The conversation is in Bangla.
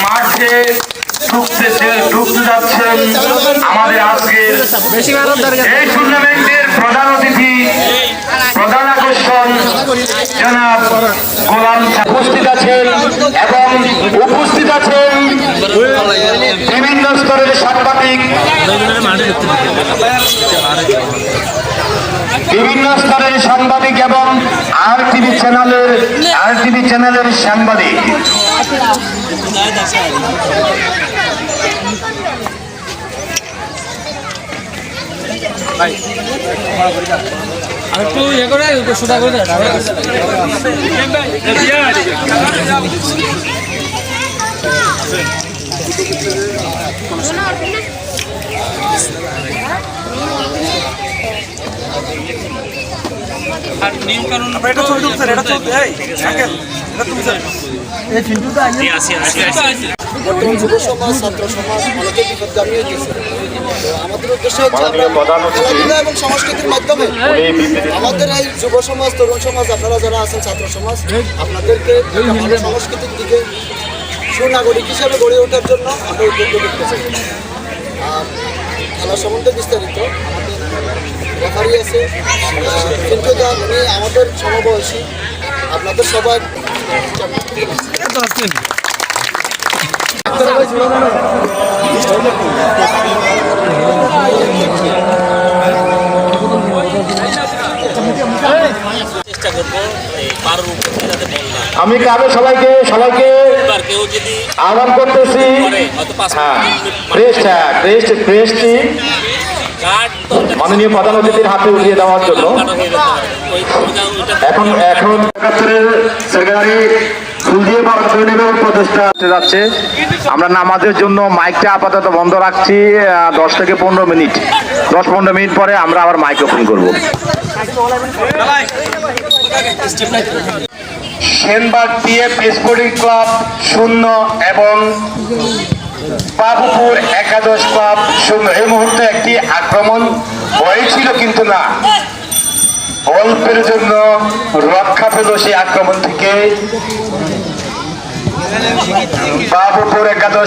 মাঠে ঢুকতে যাচ্ছেন আমাদের আজকের এই টুর্নামেন্টের প্রধান অতিথি, প্রধান আকর্ষণ জনাব গোলাম উপস্থিত আছেন এবং উপস্থিত আছেন বিভিন্ন স্তরের সাংবাদিক, বিভিন্ন স্তরের সাংবাদিক এবং আরটিভি চ্যানেলের সাংবাদিক। একটু ইয়ে করে সোজা করে আর নিয়ম কানুন এটা চলছে, এটা চলছে। বর্তমান যুব সমাজ, ছাত্র সমাজ অনেকের বিপদগামী হয়েছে। আমাদের উদ্দেশ্য হচ্ছে খেলাধুলা এবং সংস্কৃতির মাধ্যমে আমাদের এই যুব সমাজ, তরুণ সমাজ, আপনারা যারা আছেন ছাত্র সমাজ, আপনাদেরকে ভালো সংস্কৃতির দিকে সুনাগরিক হিসাবে গড়ে ওঠার জন্য আমরা উদ্যোগ করতে চাই। আর খেলা সম্বন্ধে বিস্তারিত আমাদের রেফারি আছে কিন্তু উনি আমাদের সমবয়সী, আপনাদের সবার আমি কারো সবাইকে আহ্বান করতেছি মাননীয় প্রধান অতিথির হাতে উঠিয়ে দেওয়ার জন্য। এখন সেক্রেটারি ফুল দিয়ে প্রচেষ্টা যাচ্ছে। আমরা নামাজের জন্য মাইকটা আপাতত বন্ধ রাখছি 10 থেকে 15 মিনিট। 10-15 মিনিট পরে আমরা আবার মাইক ওপেন করবো। সেনবাগ পিএফ স্পোর্টিং ক্লাব 0 এবং বাবুপুর একাদশ ক্লাব 0। এই মুহূর্তে একটি আক্রমণ হয়েছিল কিন্তু না, অল্পের জন্য রক্ষা পেল সেই আক্রমণ থেকে বাবুপুর একাদশ।